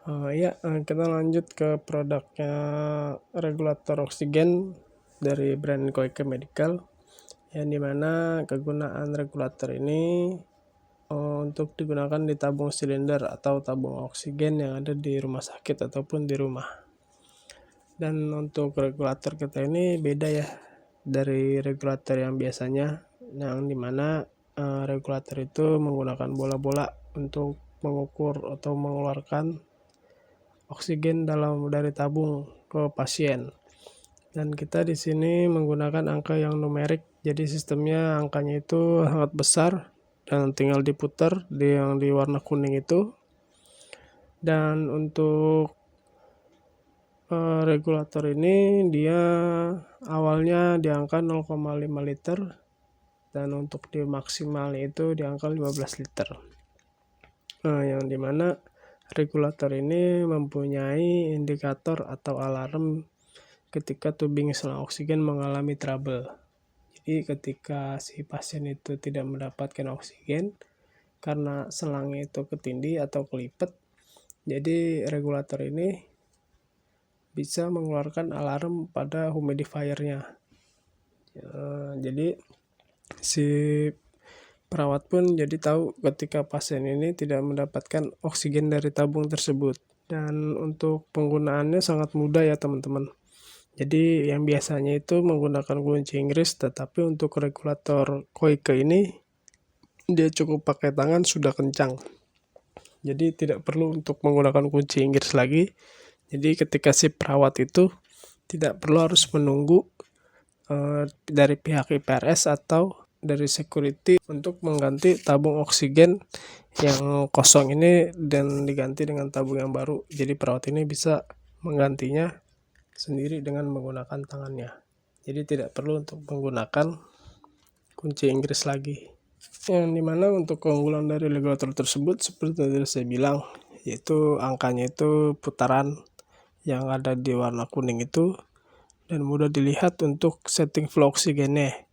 Kita lanjut ke produknya regulator oksigen dari brand Koike Medical, yang dimana kegunaan regulator ini untuk digunakan di tabung silinder atau tabung oksigen yang ada di rumah sakit ataupun di rumah. Dan untuk regulator kita ini beda ya dari regulator yang biasanya, yang dimana regulator itu menggunakan bola-bola untuk mengukur atau mengeluarkan oksigen dari tabung ke pasien. Dan kita di sini menggunakan angka yang numerik, jadi sistemnya angkanya itu sangat besar dan tinggal diputar yang di warna kuning itu. Dan untuk regulator ini dia awalnya di angka 0,5 liter dan untuk di maksimalnya itu di angka 15 liter. Yang dimana regulator ini mempunyai indikator atau alarm ketika tubing selang oksigen mengalami trouble. Jadi ketika si pasien itu tidak mendapatkan oksigen karena selangnya itu ketindih atau kelipet, jadi regulator ini bisa mengeluarkan alarm pada humidifier-nya. Jadi si perawat pun jadi tahu ketika pasien ini tidak mendapatkan oksigen dari tabung tersebut. Dan untuk penggunaannya sangat mudah ya teman-teman. Jadi yang biasanya itu menggunakan kunci Inggris, tetapi untuk regulator Koike ini dia cukup pakai tangan sudah kencang. Jadi tidak perlu untuk menggunakan kunci Inggris lagi. Jadi ketika si perawat itu tidak perlu harus menunggu dari pihak IPRS atau dari security untuk mengganti tabung oksigen yang kosong ini dan diganti dengan tabung yang baru. Jadi perawat ini bisa menggantinya sendiri dengan menggunakan tangannya. Jadi tidak perlu untuk menggunakan kunci Inggris lagi. Yang dimana untuk keunggulan dari regulator tersebut seperti tadi saya bilang, yaitu angkanya itu putaran yang ada di warna kuning itu dan mudah dilihat untuk setting flow oksigennya.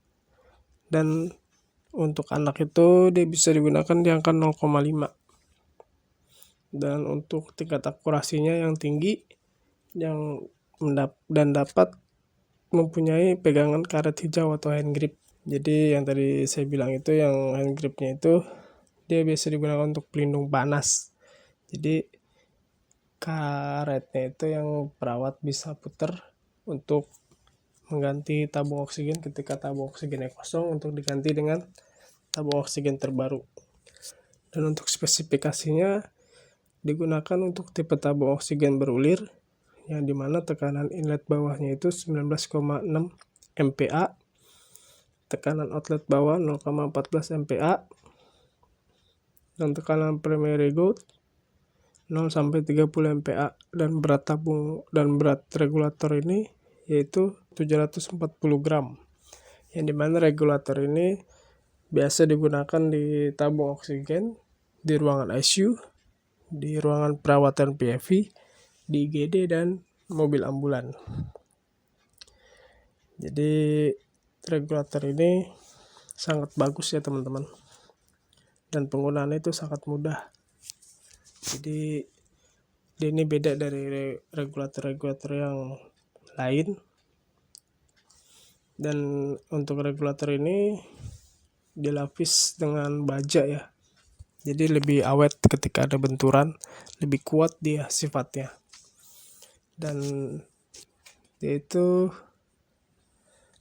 Dan untuk anak itu dia bisa digunakan di angka 0,5. Dan untuk tingkat akurasinya yang tinggi dan dapat mempunyai pegangan karet hijau atau hand grip. Jadi yang tadi saya bilang itu yang hand gripnya itu dia biasa digunakan untuk pelindung panas. Jadi karetnya itu yang perawat bisa putar untuk mengganti tabung oksigen ketika tabung oksigennya kosong untuk diganti dengan tabung oksigen terbaru. Dan untuk spesifikasinya digunakan untuk tipe tabung oksigen berulir, yang dimana tekanan inlet bawahnya itu 19,6 MPa, tekanan outlet bawah 0,14 MPa, dan tekanan primary goal 0 sampai 30 MPa. Dan berat tabung dan berat regulator ini yaitu 740 gram, yang dimana regulator ini biasa digunakan di tabung oksigen, di ruangan ICU, di ruangan perawatan PFV, di IGD dan mobil ambulan. Jadi regulator ini sangat bagus ya teman-teman, dan penggunaannya itu sangat mudah. Jadi ini beda dari regulator yang lain. Dan untuk regulator ini dilapis dengan baja ya, jadi lebih awet ketika ada benturan, lebih kuat dia sifatnya, dan dia itu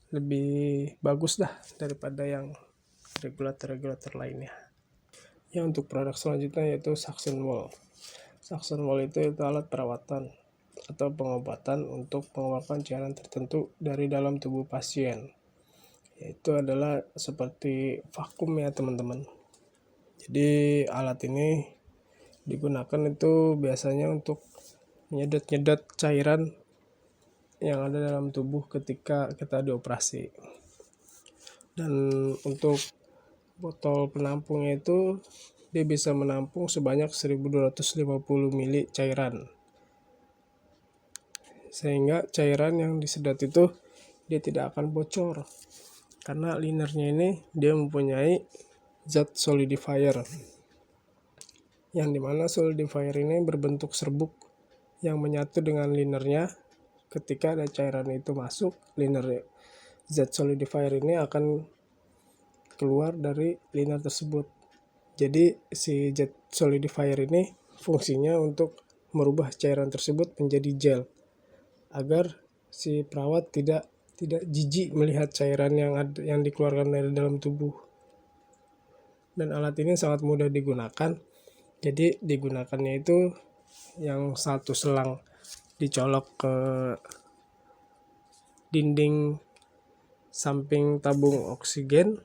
lebih bagus dah daripada yang regulator lainnya. Yang untuk produk selanjutnya yaitu suction wall. Suction wall itu alat perawatan atau pengobatan untuk mengeluarkan cairan tertentu dari dalam tubuh pasien. Yaitu adalah seperti vakum ya teman-teman. Jadi alat ini digunakan itu biasanya untuk nyedot cairan yang ada dalam tubuh ketika kita dioperasi. Dan untuk botol penampungnya itu dia bisa menampung sebanyak 1250 ml cairan, sehingga cairan yang disedot itu dia tidak akan bocor karena linernya ini dia mempunyai zat solidifier. yang dimana solidifier ini berbentuk serbuk yang menyatu dengan linernya. Ketika ada cairan itu masuk, liner Z solidifier ini akan keluar dari liner tersebut. Jadi si Z solidifier ini fungsinya untuk merubah cairan tersebut menjadi gel, agar si perawat tidak jijik melihat cairan yang dikeluarkan dari dalam tubuh. Dan alat ini sangat mudah digunakan. Jadi digunakannya itu yang satu selang dicolok ke dinding samping tabung oksigen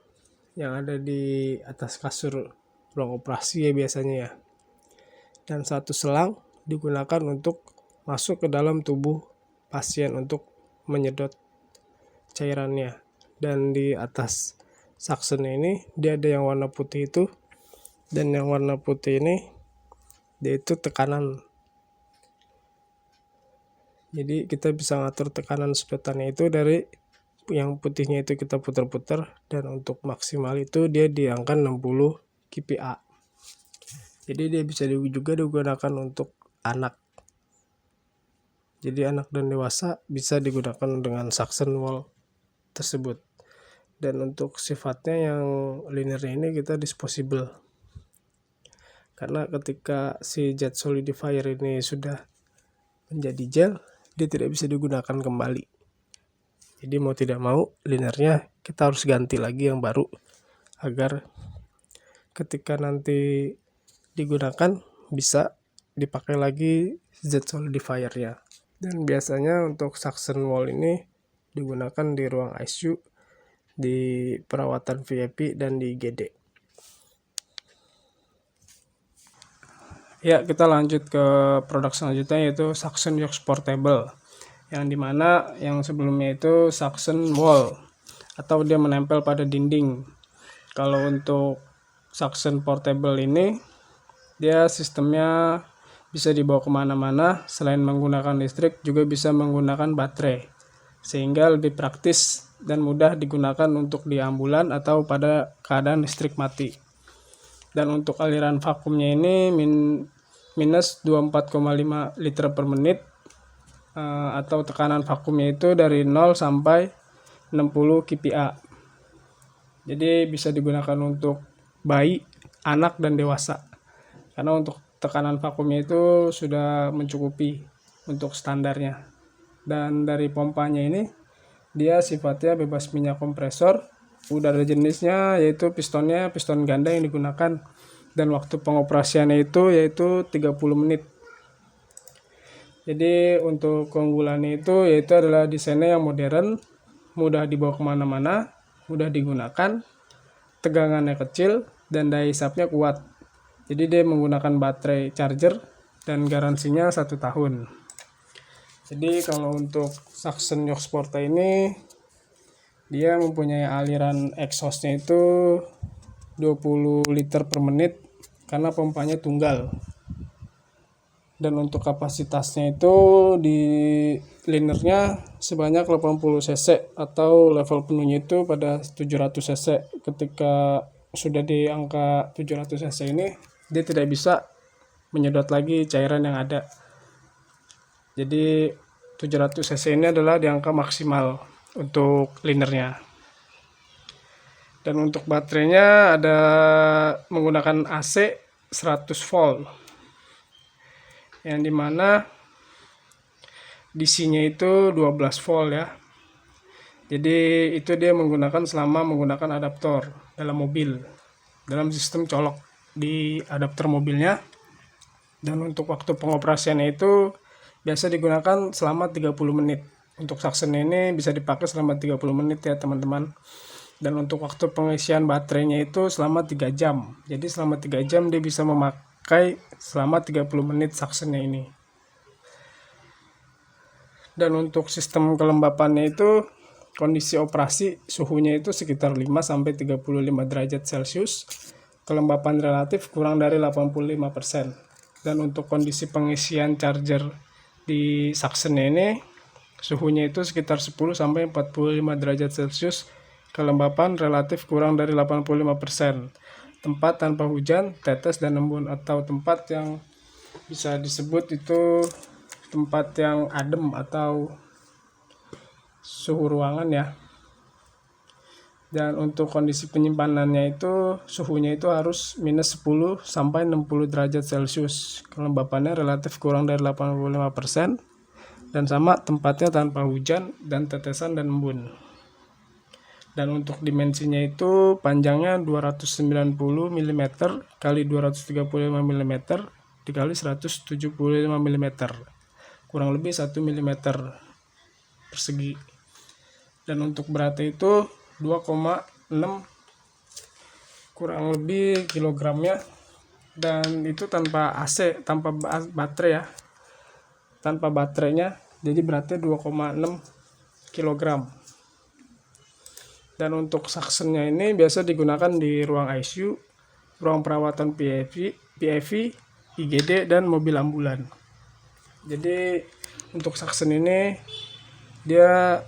yang ada di atas kasur ruang operasi ya biasanya ya. Dan satu selang digunakan untuk masuk ke dalam tubuh pasien untuk menyedot cairannya. Dan di atas suction ini dia ada yang warna putih itu, dan yang warna putih ini dia itu tekanan. Jadi kita bisa ngatur tekanan sedotannya itu dari yang putihnya itu kita putar-putar, dan untuk maksimal itu dia di angka 60 kPa. Jadi dia bisa juga digunakan untuk anak. Jadi anak dan dewasa bisa digunakan dengan suction wall tersebut. Dan untuk sifatnya yang linernya ini kita disposable, karena ketika si jet solidifier ini sudah menjadi gel, dia tidak bisa digunakan kembali. Jadi mau tidak mau linernya kita harus ganti lagi yang baru, agar ketika nanti digunakan bisa dipakai lagi jet solidifier-nya. Dan biasanya untuk suction wall ini digunakan di ruang ICU, di perawatan VIP, dan di IGD. Ya, kita lanjut ke produk selanjutnya, yaitu suction yoke portable, yang dimana yang sebelumnya itu suction wall atau dia menempel pada dinding. Kalau untuk suction portable ini dia sistemnya bisa dibawa kemana-mana, selain menggunakan listrik juga bisa menggunakan baterai, sehingga lebih praktis dan mudah digunakan untuk di ambulan atau pada keadaan listrik mati. Dan untuk aliran vakumnya ini minus 24,5 liter per menit, atau tekanan vakumnya itu dari 0 sampai 60 kPa. Jadi bisa digunakan untuk bayi, anak, dan dewasa, karena untuk tekanan vakumnya itu sudah mencukupi untuk standarnya. Dan dari pompanya ini dia sifatnya bebas minyak kompresor, udara jenisnya yaitu pistonnya piston ganda yang digunakan, dan waktu pengoperasiannya itu yaitu 30 menit. Jadi untuk keunggulannya itu yaitu adalah desainnya yang modern, mudah dibawa kemana-mana, mudah digunakan, tegangannya kecil, dan daya hisapnya kuat. Jadi dia menggunakan baterai charger dan garansinya 1 tahun. Jadi kalau untuk suction yoke porta ini dia mempunyai aliran exhaustnya itu 20 liter per menit karena pompanya tunggal. Dan untuk kapasitasnya itu di linernya sebanyak 80 cc atau level penuhnya itu pada 700 cc. Ketika sudah di angka 700 cc ini dia tidak bisa menyedot lagi cairan yang ada. Jadi 700 cc ini adalah di angka maksimal untuk linernya. Dan untuk baterainya ada menggunakan AC 100 volt, yang dimana DC-nya itu 12 volt ya. Jadi itu dia menggunakan selama menggunakan adaptor dalam mobil, dalam sistem colok di adaptor mobilnya. Dan untuk waktu pengoperasiannya itu biasa digunakan selama 30 menit. Untuk suction ini bisa dipakai selama 30 menit ya teman-teman. Dan untuk waktu pengisian baterainya itu selama 3 jam. Jadi selama 3 jam dia bisa memakai selama 30 menit suctionnya ini. Dan untuk sistem kelembapannya itu kondisi operasi suhunya itu sekitar 5-35 derajat Celcius. Kelembapan relatif kurang dari 85%. Dan untuk kondisi pengisian charger di suction ini suhunya itu sekitar 10-45 derajat Celcius. Kelembapan relatif kurang dari 85%. tempat tanpa hujan, tetes dan embun, atau tempat yang bisa disebut itu tempat yang adem atau suhu ruangan ya. Dan untuk kondisi penyimpanannya itu suhunya itu harus minus 10 sampai 60 derajat Celcius. Kelembapannya relatif kurang dari 85% dan sama tempatnya tanpa hujan dan tetesan dan embun. Dan untuk dimensinya itu panjangnya 290 mm kali 235 mm dikali 175 mm, kurang lebih 1 mm persegi. Dan untuk beratnya itu 2,6 kurang lebih kilogramnya, dan itu tanpa AC, tanpa baterai ya, tanpa baterainya, jadi beratnya 2,6 kilogram. Dan untuk suctionnya ini biasa digunakan di ruang ICU, ruang perawatan PIV, IGD, dan mobil ambulan. Jadi untuk suction ini dia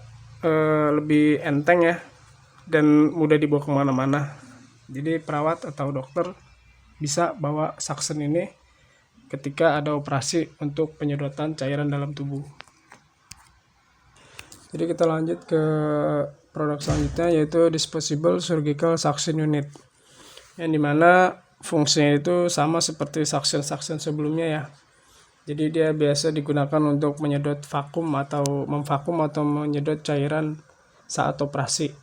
lebih enteng ya, dan mudah dibawa kemana-mana. Jadi perawat atau dokter bisa bawa suction ini ketika ada operasi untuk penyedotan cairan dalam tubuh. Jadi kita lanjut ke produk selanjutnya, yaitu disposable surgical suction unit, yang dimana fungsinya itu sama seperti suction sebelumnya ya. Jadi dia biasa digunakan untuk menyedot vakum atau memvakum atau menyedot cairan saat operasi.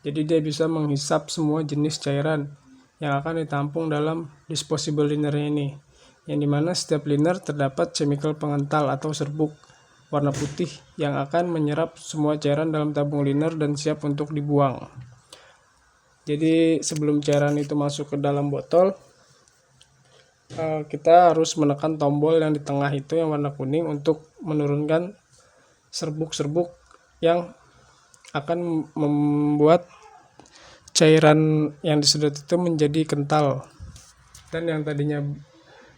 Jadi dia bisa menghisap semua jenis cairan yang akan ditampung dalam disposable liner ini, yang dimana setiap liner terdapat chemical pengental atau serbuk warna putih yang akan menyerap semua cairan dalam tabung liner dan siap untuk dibuang. Jadi sebelum cairan itu masuk ke dalam botol, kita harus menekan tombol yang di tengah itu yang warna kuning untuk menurunkan serbuk-serbuk yang akan membuat cairan yang disedot itu menjadi kental, dan yang tadinya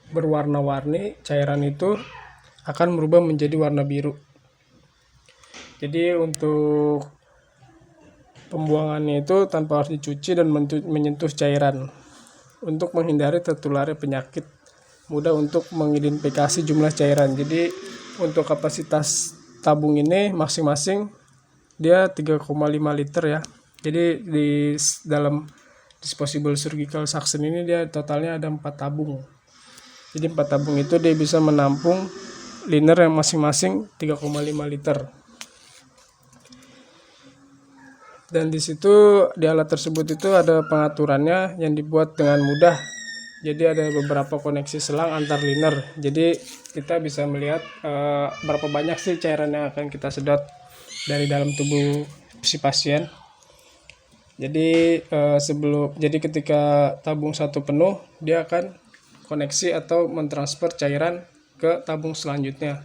berwarna-warni cairan itu akan berubah menjadi warna biru. Jadi untuk pembuangannya itu tanpa harus dicuci dan menyentuh cairan untuk menghindari tertularnya penyakit, mudah untuk mengidentifikasi jumlah cairan. Jadi untuk kapasitas tabung ini masing-masing dia 3,5 liter ya. Jadi di dalam disposable surgical suction ini dia totalnya ada 4 tabung. Jadi 4 tabung itu dia bisa menampung liner yang masing-masing 3,5 liter. Dan di situ di alat tersebut itu ada pengaturannya yang dibuat dengan mudah. Jadi ada beberapa koneksi selang antar liner. Jadi kita bisa melihat berapa banyak sih cairan yang akan kita sedot dari dalam tubuh si pasien. Jadi jadi ketika tabung satu penuh, dia akan koneksi atau mentransfer cairan ke tabung selanjutnya.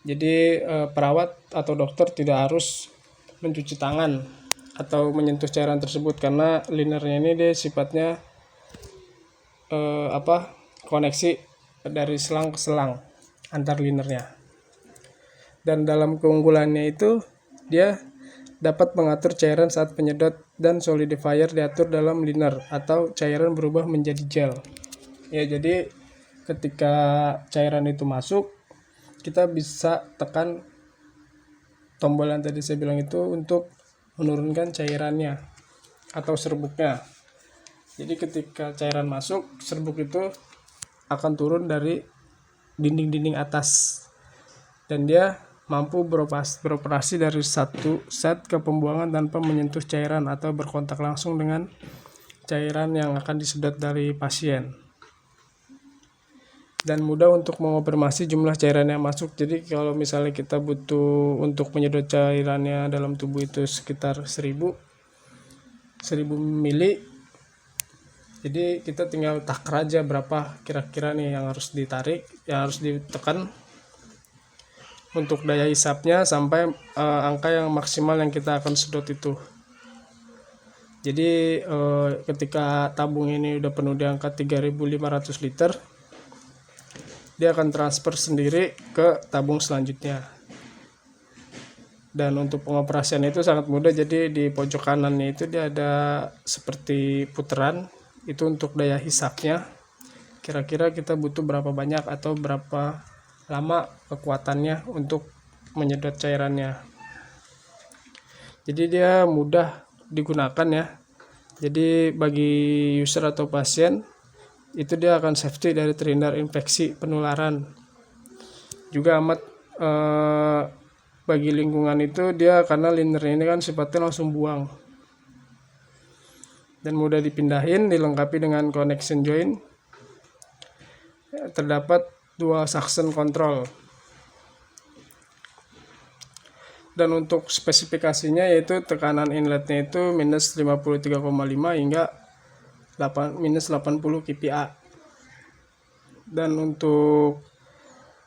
Jadi perawat atau dokter tidak harus mencuci tangan atau menyentuh cairan tersebut, karena linernya ini dia sifatnya koneksi dari selang ke selang antar linernya. Dan dalam keunggulannya itu dia dapat mengatur cairan saat penyedot, dan solidifier diatur dalam liner atau cairan berubah menjadi gel. Ya, jadi ketika cairan itu masuk, kita bisa tekan tombol yang tadi saya bilang itu untuk menurunkan cairannya atau serbuknya. Jadi ketika cairan masuk, serbuk itu akan turun dari dinding-dinding atas, dan dia mampu beroperasi dari satu set ke pembuangan tanpa menyentuh cairan atau berkontak langsung dengan cairan yang akan disedot dari pasien. Dan mudah untuk mengonfirmasi jumlah cairan yang masuk. Jadi kalau misalnya kita butuh untuk menyedot cairannya dalam tubuh itu sekitar 1000 mili, jadi kita tinggal takar aja berapa kira-kira nih yang harus ditarik, yang harus ditekan untuk daya hisapnya sampai angka yang maksimal yang kita akan sedot itu. Jadi ketika tabung ini udah penuh di angka 3.500 liter, dia akan transfer sendiri ke tabung selanjutnya. Dan untuk pengoperasian itu sangat mudah. Jadi di pojok kanannya itu dia ada seperti puteran itu untuk daya hisapnya. Kira-kira kita butuh berapa banyak atau berapa lama kekuatannya untuk menyedot cairannya. Jadi dia mudah digunakan ya. Jadi bagi user atau pasien itu dia akan safety dari terhindar infeksi penularan. Juga amat bagi lingkungan itu dia, karena liner ini kan sifatnya langsung buang dan mudah dipindahin, dilengkapi dengan connection joint. Terdapat dual suction control. Dan untuk spesifikasinya yaitu tekanan inletnya itu minus 53,5 hingga minus 80 kPa. Dan untuk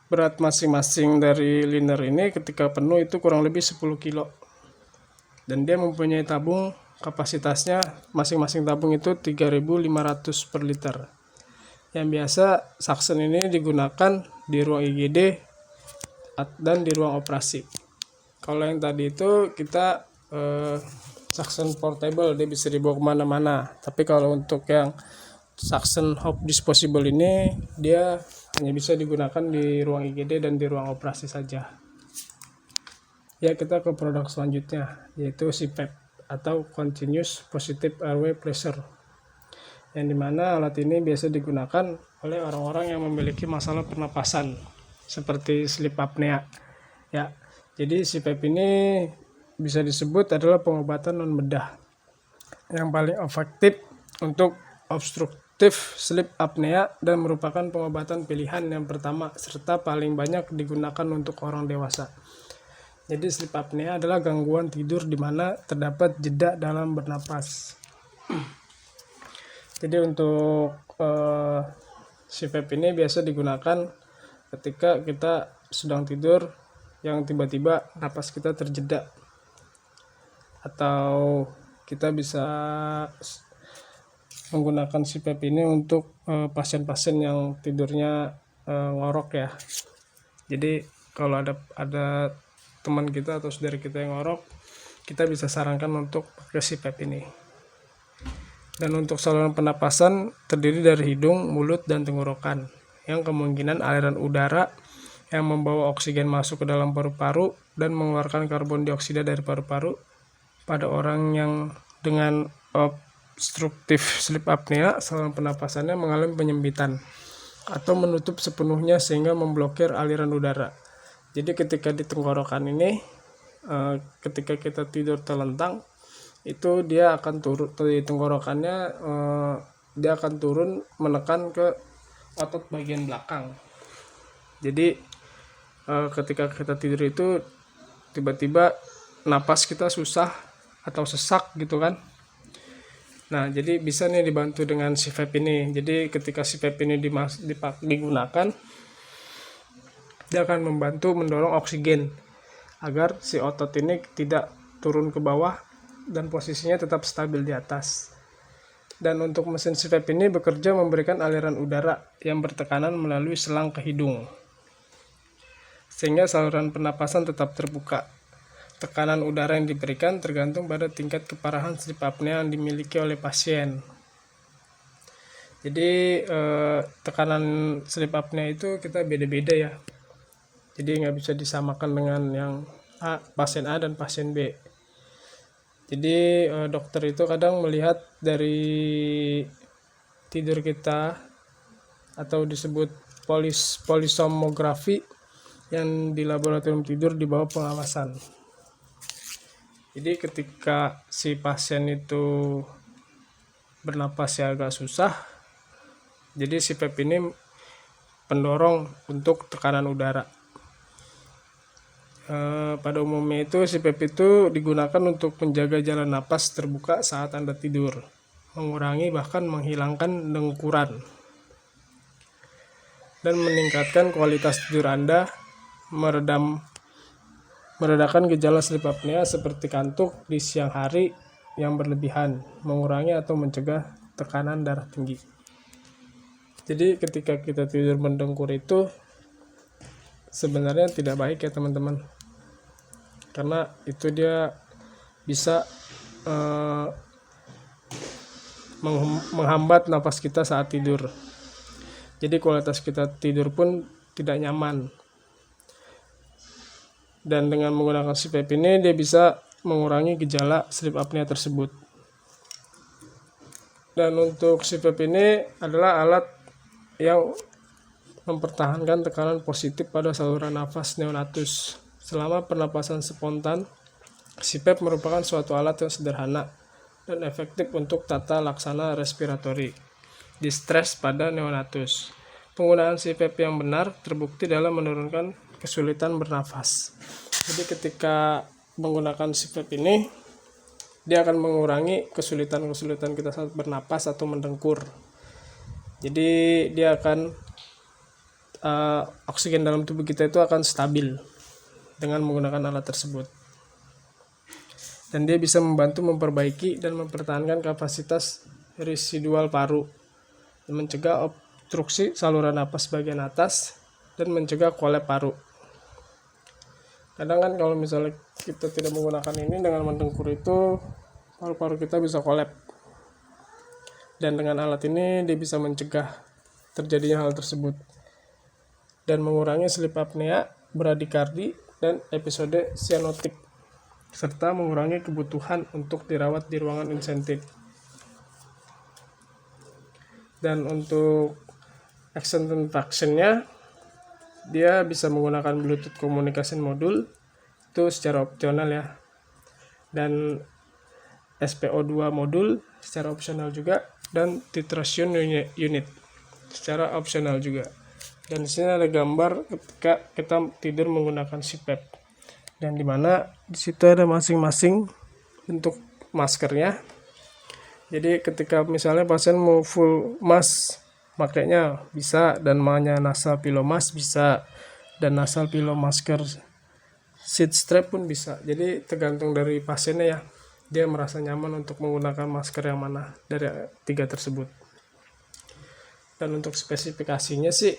berat masing-masing dari liner ini ketika penuh itu kurang lebih 10 kilo. Dan dia mempunyai tabung, kapasitasnya masing-masing tabung itu 3.500 per liter. Yang biasa suction ini digunakan di ruang IGD dan di ruang operasi. Kalau yang tadi itu kita suction portable, dia bisa dibawa kemana-mana. Tapi kalau untuk yang suction hop disposable ini, dia hanya bisa digunakan di ruang IGD dan di ruang operasi saja. Ya, kita ke produk selanjutnya, yaitu CPAP atau Continuous Positive Airway Pressure, yang dimana alat ini biasa digunakan oleh orang-orang yang memiliki masalah pernapasan seperti sleep apnea. Ya, jadi CPAP ini bisa disebut adalah pengobatan non bedah yang paling efektif untuk obstruktif sleep apnea dan merupakan pengobatan pilihan yang pertama serta paling banyak digunakan untuk orang dewasa. Jadi sleep apnea adalah gangguan tidur di mana terdapat jeda dalam bernapas. Jadi untuk CPAP ini biasa digunakan ketika kita sedang tidur yang tiba-tiba napas kita terjeda, atau kita bisa menggunakan CPAP ini untuk pasien-pasien yang tidurnya ngorok ya. Jadi kalau ada teman kita atau saudara kita yang ngorok, kita bisa sarankan untuk pakai CPAP ini. Dan untuk saluran pernapasan terdiri dari hidung, mulut, dan tenggorokan, yang kemungkinan aliran udara yang membawa oksigen masuk ke dalam paru-paru dan mengeluarkan karbon dioksida dari paru-paru. Pada orang yang dengan obstruktif sleep apnea, saluran pernapasannya mengalami penyempitan atau menutup sepenuhnya sehingga memblokir aliran udara. Jadi ketika di tenggorokan ini, ketika kita tidur terlentang, itu dia akan turun di tenggorokannya, dia akan turun menekan ke otot bagian belakang. Jadi ketika kita tidur itu tiba-tiba napas kita susah atau sesak gitu kan. Nah, jadi bisa nih dibantu dengan CPAP ini. Jadi ketika CPAP ini digunakan, dia akan membantu mendorong oksigen agar si otot ini tidak turun ke bawah dan posisinya tetap stabil di atas. Dan untuk mesin CPAP ini bekerja memberikan aliran udara yang bertekanan melalui selang ke hidung, sehingga saluran pernapasan tetap terbuka. Tekanan udara yang diberikan tergantung pada tingkat keparahan sleep apnea yang dimiliki oleh pasien. Jadi tekanan sleep apnea itu kita beda-beda ya. Jadi nggak bisa disamakan dengan yang pasien A dan pasien B. Jadi dokter itu kadang melihat dari tidur kita atau disebut polisomografi yang di laboratorium tidur di bawah pengawasan. Jadi ketika si pasien itu bernapasnya agak susah, jadi si CPAP ini pendorong untuk tekanan udara. Pada umumnya itu CPAP itu digunakan untuk menjaga jalan napas terbuka saat Anda tidur, mengurangi bahkan menghilangkan dengkuran, dan meningkatkan kualitas tidur Anda, meredakan gejala sleep apnea seperti kantuk di siang hari yang berlebihan, mengurangi atau mencegah tekanan darah tinggi. Jadi ketika kita tidur mendengkur itu sebenarnya tidak baik ya teman-teman, karena itu dia bisa menghambat napas kita saat tidur. Jadi kualitas kita tidur pun tidak nyaman. Dan dengan menggunakan CPAP ini dia bisa mengurangi gejala sleep apnea tersebut. Dan untuk CPAP ini adalah alat yang mempertahankan tekanan positif pada saluran nafas neonatus. Selama pernapasan spontan, CPAP merupakan suatu alat yang sederhana dan efektif untuk tata laksana respiratori distress pada neonatus. Penggunaan CPAP yang benar terbukti dalam menurunkan kesulitan bernafas. Jadi ketika menggunakan CPAP ini, dia akan mengurangi kesulitan-kesulitan kita saat bernapas atau mendengkur. Jadi dia akan oksigen dalam tubuh kita itu akan stabil dengan menggunakan alat tersebut. Dan dia bisa membantu memperbaiki dan mempertahankan kapasitas residual paru, mencegah obstruksi saluran napas bagian atas, dan mencegah kolap paru. Kadang kan kalau misalnya kita tidak menggunakan ini, dengan mendengkur itu paru-paru kita bisa kolap. Dan dengan alat ini dia bisa mencegah terjadinya hal tersebut dan mengurangi sleep apnea, bradikardi, dan episode cyanotic, serta mengurangi kebutuhan untuk dirawat di ruangan intensif. Dan untuk extended function-nya, dia bisa menggunakan Bluetooth communication module itu secara opsional ya, dan SPO2 modul secara opsional juga, dan titration unit secara opsional juga. Dan di sini ada gambar ketika kita tidur menggunakan CPAP, dan dimana di situ ada masing-masing bentuk maskernya. Jadi ketika misalnya pasien mau full mask makanya bisa, dan maunya nasal pillow mask bisa, dan nasal pillow masker sheet strap pun bisa. Jadi tergantung dari pasiennya ya, dia merasa nyaman untuk menggunakan masker yang mana dari 3 tersebut. Dan untuk spesifikasinya sih,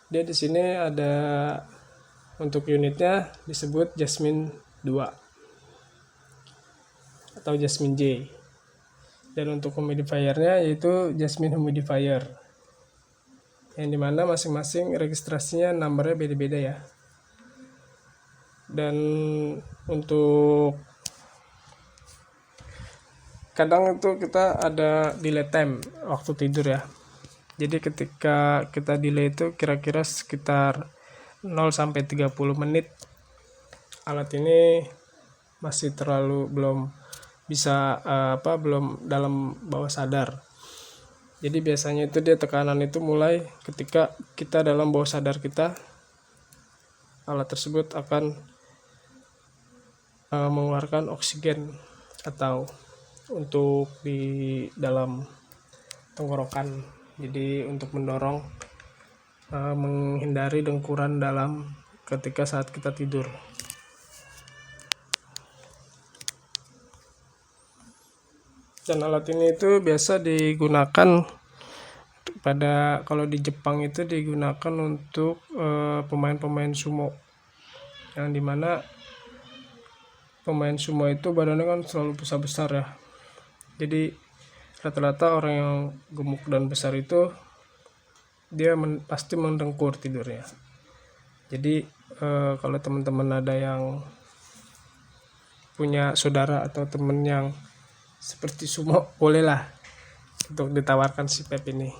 dia di sini ada untuk unitnya disebut Jasmine 2 atau Jasmine J. Dan untuk humidifier-nya yaitu Jasmine Humidifier, yang dimana masing-masing registrasinya nomornya beda-beda ya. Dan untuk kadang itu kita ada delay time waktu tidur ya. Jadi ketika kita delay itu kira-kira sekitar 0-30 menit, alat ini masih terlalu belum bisa belum dalam bawah sadar. Jadi biasanya itu dia tekanan itu mulai ketika kita dalam bawah sadar kita, alat tersebut akan mengeluarkan oksigen atau untuk di dalam tenggorokan. Jadi untuk mendorong menghindari dengkuran dalam ketika saat kita tidur. Dan alat ini itu biasa digunakan pada, kalau di Jepang itu digunakan untuk pemain-pemain sumo, yang dimana pemain sumo itu badannya kan selalu besar-besar ya. Jadi rata-rata orang yang gemuk dan besar itu dia pasti mendengkur tidurnya. Jadi kalau teman-teman ada yang punya saudara atau teman yang seperti sumo, bolehlah untuk ditawarkan CPAP ini.